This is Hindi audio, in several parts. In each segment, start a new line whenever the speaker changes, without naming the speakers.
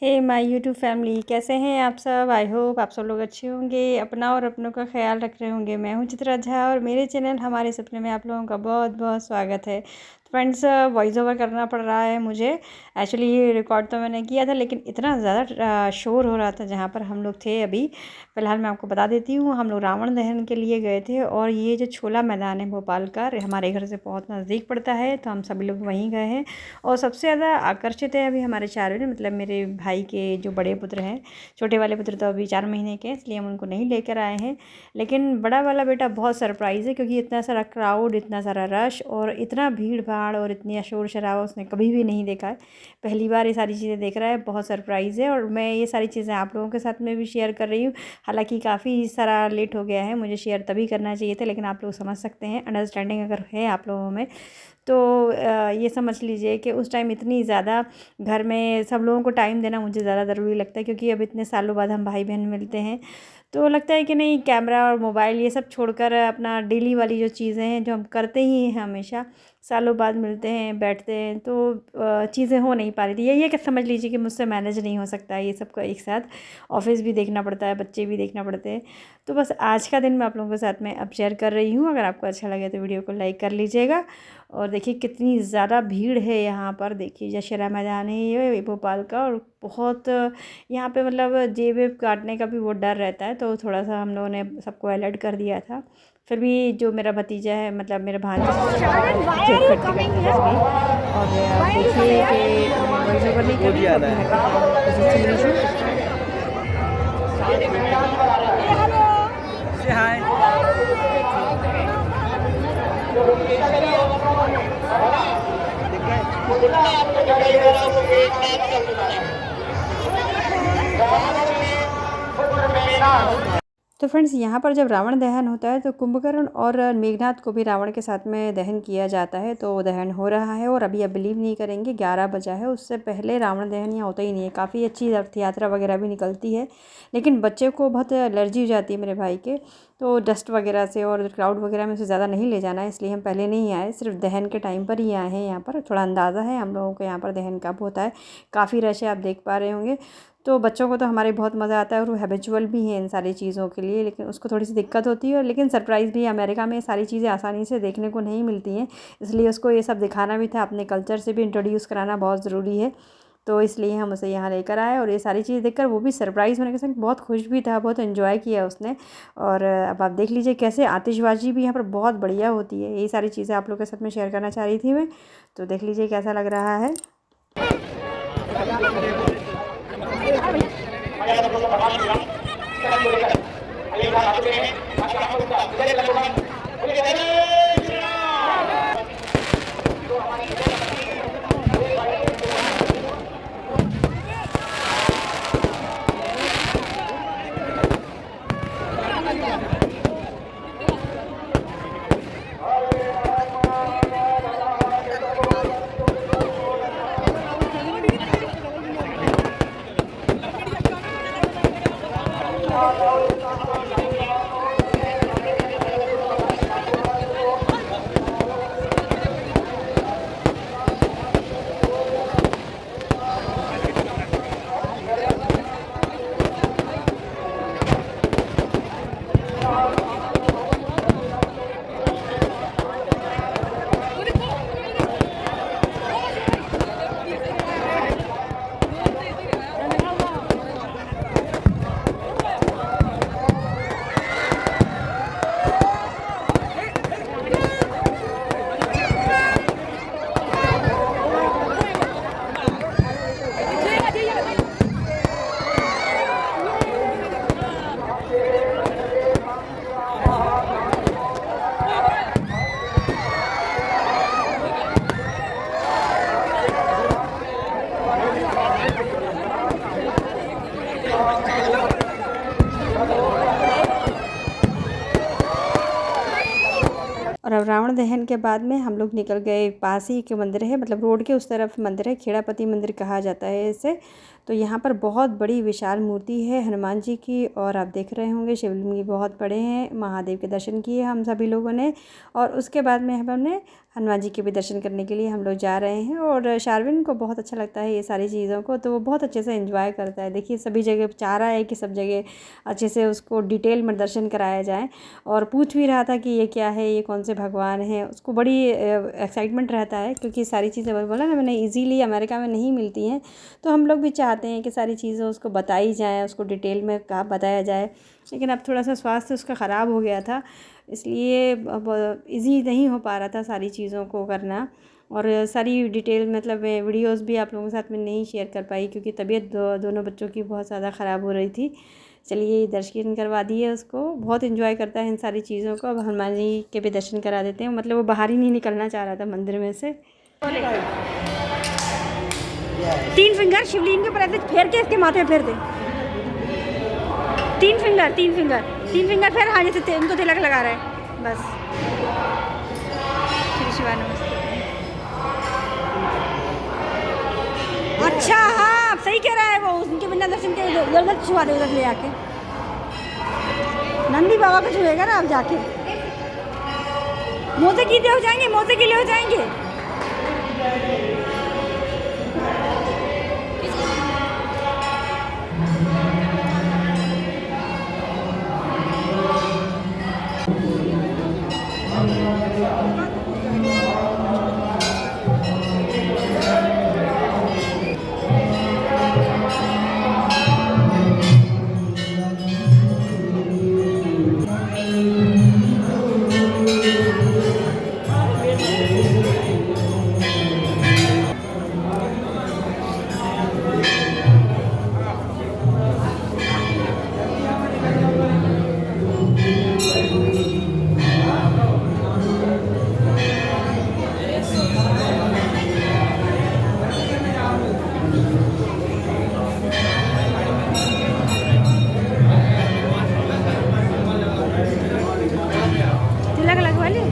हे माय यूट्यूब फैमिली, कैसे हैं आप सब। आई होप आप सब लोग अच्छे होंगे, अपना और अपनों का ख्याल रख रहे होंगे। मैं हूं चित्रा झा और मेरे चैनल हमारे सपने में आप लोगों का बहुत बहुत स्वागत है। फ्रेंड्स, वॉइस ओवर करना पड़ रहा है मुझे। एक्चुअली ये रिकॉर्ड तो मैंने किया था, लेकिन इतना ज़्यादा शोर हो रहा था जहाँ पर हम लोग थे अभी। फ़िलहाल मैं आपको बता देती हूँ, हम लोग रावण दहन के लिए गए थे और ये जो छोला मैदान है भोपाल का, हमारे घर से बहुत नज़दीक पड़ता है, तो हम सभी लोग वहीं गए हैं। और सबसे ज़्यादा आकर्षित है अभी हमारे चारों ने, मतलब मेरे भाई के जो बड़े पुत्र हैं। छोटे वाले पुत्र तो अभी 4 महीने के हैं, इसलिए हम उनको नहीं लेकर आए हैं। लेकिन बड़ा वाला बेटा बहुत सरप्राइज़ है, क्योंकि इतना सारा क्राउड, इतना सारा रश और इतना भीड़ भाड़ और इतनी शोर शराबा उसने कभी भी नहीं देखा है। पहली बार ये सारी चीज़ें देख रहा है, बहुत सरप्राइज़ है। और मैं ये सारी चीज़ें आप लोगों के साथ में भी शेयर कर रही हूँ। हालांकि काफ़ी सारा लेट हो गया है, मुझे शेयर तभी करना चाहिए था, लेकिन आप लोग समझ सकते हैं, अंडरस्टैंडिंग अगर है आप लोगों में तो ये समझ लीजिए कि उस टाइम इतनी ज़्यादा घर में सब लोगों को टाइम देना मुझे ज़्यादा ज़रूरी लगता है, क्योंकि अब इतने सालों बाद हम भाई बहन मिलते हैं। तो लगता है कि नहीं, कैमरा और मोबाइल ये सब छोड़कर अपना डेली वाली जो चीज़ें हैं जो हम करते ही हैं हमेशा, सालों बाद मिलते हैं, बैठते हैं, तो चीज़ें हो नहीं पा रही थी। यही है कि समझ लीजिए कि मुझसे मैनेज नहीं हो सकता है ये सब का एक साथ। ऑफिस भी देखना पड़ता है, बच्चे भी देखना पड़ते हैं। तो बस आज का दिन मैं आप लोगों के साथ में अब शेयर कर रही हूँ। अगर आपको अच्छा लगे तो वीडियो को लाइक कर लीजिएगा। और देखिए कितनी ज़्यादा भीड़ है यहाँ पर। देखिए दशहरा मैदान है ये भोपाल का, और बहुत यहाँ पे मतलब जेब वेब काटने का भी वो डर रहता है, तो थोड़ा सा हम लोगों ने सबको अलर्ट कर दिया था। फिर भी जो मेरा भतीजा है, मतलब मेरा भांजा है, जेब कट के करके बच गई। और देखिए कि वॉइस ओवर नहीं कर रही हूँ, अभी मैं किसी चीज़ से तो फ्रेंड्स, यहाँ पर जब रावण दहन होता है तो कुंभकर्ण और मेघनाथ को भी रावण के साथ में दहन किया जाता है। तो दहन हो रहा है और अभी आप बिलीव नहीं करेंगे 11 बजा है, उससे पहले रावण दहन यहाँ होता ही नहीं है। काफ़ी अच्छी रथ यात्रा वगैरह भी निकलती है, लेकिन बच्चे को बहुत एलर्जी हो जाती है मेरे भाई के, तो डस्ट वगैरह से और क्राउड वगैरह में से ज़्यादा नहीं ले जाना है, इसलिए हम पहले नहीं आए, सिर्फ दहन के टाइम पर ही आए हैं। यहाँ पर थोड़ा अंदाज़ा है हम लोगों को यहाँ पर दहन कब होता है। काफ़ी रश है, आप देख पा रहे होंगे। तो बच्चों को तो हमारे बहुत मज़ा आता है और वो हैबिचुअल भी हैं इन सारी चीज़ों के लिए, लेकिन उसको थोड़ी सी दिक्कत होती है। लेकिन सरप्राइज़ भी, अमेरिका में सारी चीज़ें आसानी से देखने को नहीं मिलती हैं, इसलिए उसको ये सब दिखाना भी था, अपने कल्चर से भी इंट्रोड्यूस कराना बहुत ज़रूरी है। तो इसलिए हम उसे यहाँ लेकर आए, और ये सारी चीज़ देखकर वो भी सरप्राइज़ होने के साथ बहुत खुश भी था, बहुत एंजॉय किया उसने। और अब आप देख लीजिए कैसे आतिशबाजी भी यहाँ पर बहुत बढ़िया होती है। यही सारी चीज़ें आप लोग के साथ में शेयर करना चाह रही थी मैं। तो देख लीजिए कैसा लग रहा है। और अब रावण दहन के बाद में हम लोग निकल गए, पास ही के मंदिर है, मतलब रोड के उस तरफ मंदिर है, खेड़ापति मंदिर कहा जाता है इसे। तो यहाँ पर बहुत बड़ी विशाल मूर्ति है हनुमान जी की, और आप देख रहे होंगे शिवलिंग भी बहुत बड़े हैं। महादेव के दर्शन किए हम सभी लोगों ने, और उसके बाद में हमने हनुमान जी के भी दर्शन करने के लिए हम लोग जा रहे हैं। और शारविन को बहुत अच्छा लगता है ये सारी चीज़ों को, तो वो बहुत अच्छे से एंजॉय करता है। देखिए सभी जगह चाह रहा है कि सब जगह अच्छे से उसको डिटेल में दर्शन कराया जाए, और पूछ भी रहा था कि ये क्या है, ये कौन से भगवान हैं। उसको बड़ी एक्साइटमेंट रहता है, क्योंकि सारी चीज़ें बोला ना मैंने ईज़िली अमेरिका में नहीं मिलती हैं। तो हम लोग भी चाहते हैं कि सारी चीज़ें उसको बताई जाएँ, उसको डिटेल में कहा बताया जाए। लेकिन अब थोड़ा सा स्वास्थ्य उसका ख़राब हो गया था, इसलिए अब ईज़ी नहीं हो पा रहा था सारी चीज़ों को करना, और सारी डिटेल मतलब वीडियोस भी आप लोगों के साथ में नहीं शेयर कर पाई, क्योंकि तबीयत दोनों बच्चों की बहुत ज़्यादा ख़राब हो रही थी। चलिए दर्शन करवा दिए उसको, बहुत एंजॉय करता है इन सारी चीज़ों को। अब हनुमान जी के भी दर्शन करा देते हैं, मतलब वो बाहर ही नहीं निकलना चाह रहा था मंदिर में से। 3 फिंगर शिवलिंग के ऊपर ऐसे फेर के इसके माथे फेर दे। 3 फिंगर फेर, हाँ जैसे उनको तिलक लगा रहा है बस। श्री शिवा नमस्ते। अच्छा हाँ सही कह रहा है वो, उनके बिना दर्शन के उधर छुआ दे, उधर ले आके नंदी बाबा को छुएगा ना आप जाके। मोजे गीले हो जाएंगे, मोजे गीले हो जाएंगे। तिलक लगवा ले।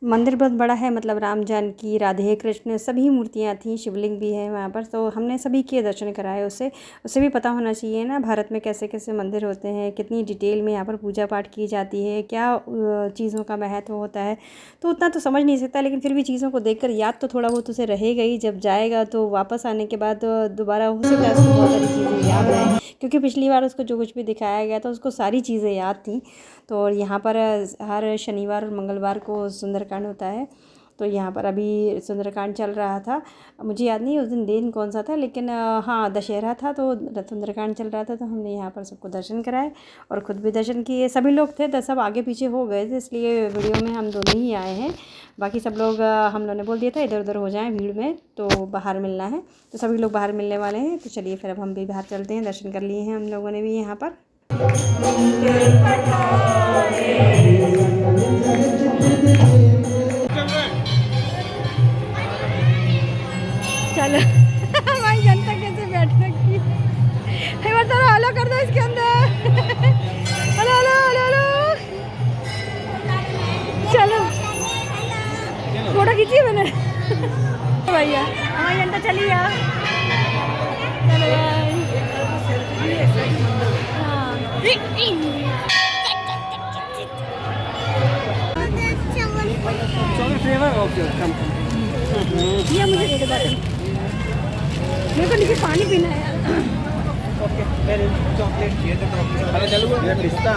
मंदिर बहुत बड़ा है, मतलब राम जानकी राधे कृष्ण सभी मूर्तियाँ थी, शिवलिंग भी है वहाँ पर। तो हमने सभी के दर्शन कराए। उसे भी पता होना चाहिए ना भारत में कैसे कैसे मंदिर होते हैं, कितनी डिटेल में यहाँ पर पूजा पाठ की जाती है, क्या चीज़ों का महत्व होता है। तो उतना तो समझ नहीं सकता, लेकिन फिर भी चीज़ों को देखकर याद तो थोड़ा बहुत उसे रहेगा ही। जब जाएगा तो वापस आने के बाद दोबारा हो सकता है उसको बहुत सारी चीज़ें याद रहें, क्योंकि पिछली बार उसको जो कुछ भी दिखाया गया था उसको सारी चीज़ें याद थी। तो यहाँ पर हर शनिवार और मंगलवार को सुंदरकांड होता है। तो यहाँ पर अभी सुंदरकांड चल रहा था, मुझे याद नहीं उस दिन कौन सा था, लेकिन हाँ दशहरा था, तो सुंदरकांड चल रहा था। तो हमने यहाँ पर सबको दर्शन कराए और ख़ुद भी दर्शन किए। सभी लोग थे तो सब आगे पीछे हो गए थे, इसलिए वीडियो में हम दोनों ही आए हैं। बाकी सब लोग हम लोगों ने बोल दिया था इधर उधर हो जाएं भीड़ में, तो बाहर मिलना है। तो सभी लोग बाहर मिलने वाले हैं। तो चलिए फिर अब हम भी बाहर चलते हैं। दर्शन कर लिए हैं हम लोगों ने भी यहाँ पर। चलो हमारी जनता कैसे बैठ रखी है, बताओ हेलो कर दो इसके अंदर। हेलो हेलो हेलो हेलो, चलो फोटो खींची मैंने भैया। हमारी जनता चली आ, चलो ये मुझे दे दो बातें, मेरे को नीचे पानी पीना है यार। ओके मेरे चॉकलेट चाहिए तो चॉकलेट अरे चलो ये पिस्ता।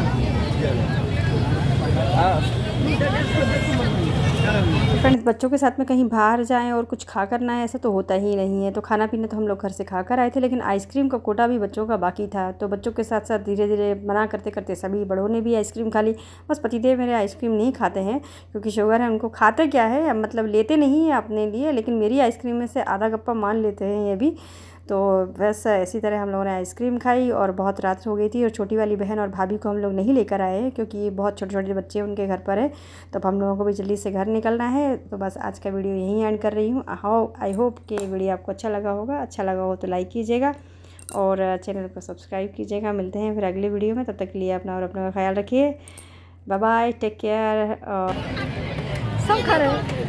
फ्रेंड्स बच्चों के साथ में कहीं बाहर जाएं और कुछ खा कर ना है ऐसा तो होता ही नहीं है। तो खाना पीना तो हम लोग घर से खा कर आए थे, लेकिन आइसक्रीम का कोटा भी बच्चों का बाकी था। तो बच्चों के साथ साथ धीरे धीरे मना करते करते सभी बड़ों ने भी आइसक्रीम खा ली। बस पतिदेव मेरे आइसक्रीम नहीं खाते हैं क्योंकि शुगर है उनको। खाते क्या है मतलब लेते नहीं हैं अपने लिए, लेकिन मेरी आइसक्रीम में से आधा गप्पा मान लेते हैं ये भी। तो बस इसी तरह हम लोगों ने आइसक्रीम खाई और बहुत रात हो गई थी। और छोटी वाली बहन और भाभी को हम लोग नहीं लेकर आए हैं क्योंकि बहुत छोटे छोटे बच्चे उनके घर पर है, तो अब हम लोगों को भी जल्दी से घर निकलना है। तो बस आज का वीडियो यहीं एंड कर रही हूँ। आई होप कि वीडियो आपको अच्छा लगा होगा। अच्छा लगा हो तो लाइक कीजिएगा और चैनल को सब्सक्राइब कीजिएगा। मिलते हैं फिर अगली वीडियो में, तब तक के लिए अपना और अपना का ख्याल रखिए। Bye bye, take care. और सब खा रहे हैं।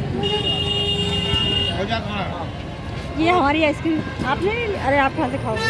ये हमारी आइसक्रीम आपने, अरे आप कहाँ से खाओगे?